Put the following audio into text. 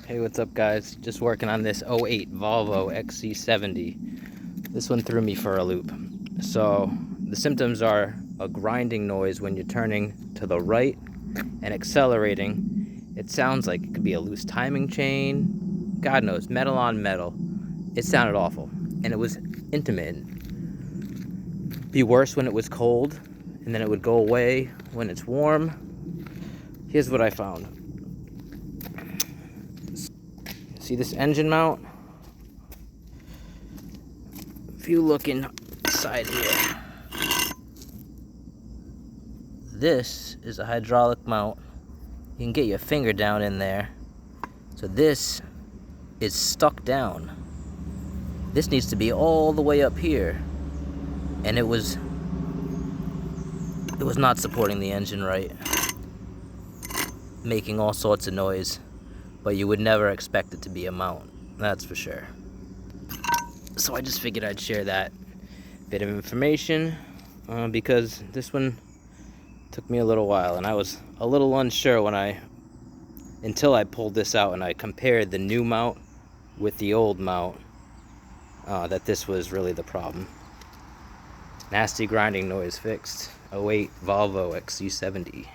Hey, what's up guys? Just working on this '08 Volvo Xc70. This one threw me for a loop. So the symptoms are a grinding noise when you're turning to the right and accelerating. It sounds like it could be a loose timing chain. God knows, metal on metal. It sounded awful, and it was intermittent. Be worse when it was cold, and then it would go away when it's warm. Here's what I found. See this engine mount? If you look inside here, this is a hydraulic mount. You can get your finger down in there. So this is stuck down. This needs to be all the way up here. And it was not supporting the engine right, making all sorts of noise. But you would never expect it to be a mount, that's for sure. So I just figured I'd share that bit of information because this one took me a little while, and I was a little unsure until I pulled this out and I compared the new mount with the old mount, that this was really the problem. Nasty grinding noise fixed. '08 Volvo Xc70.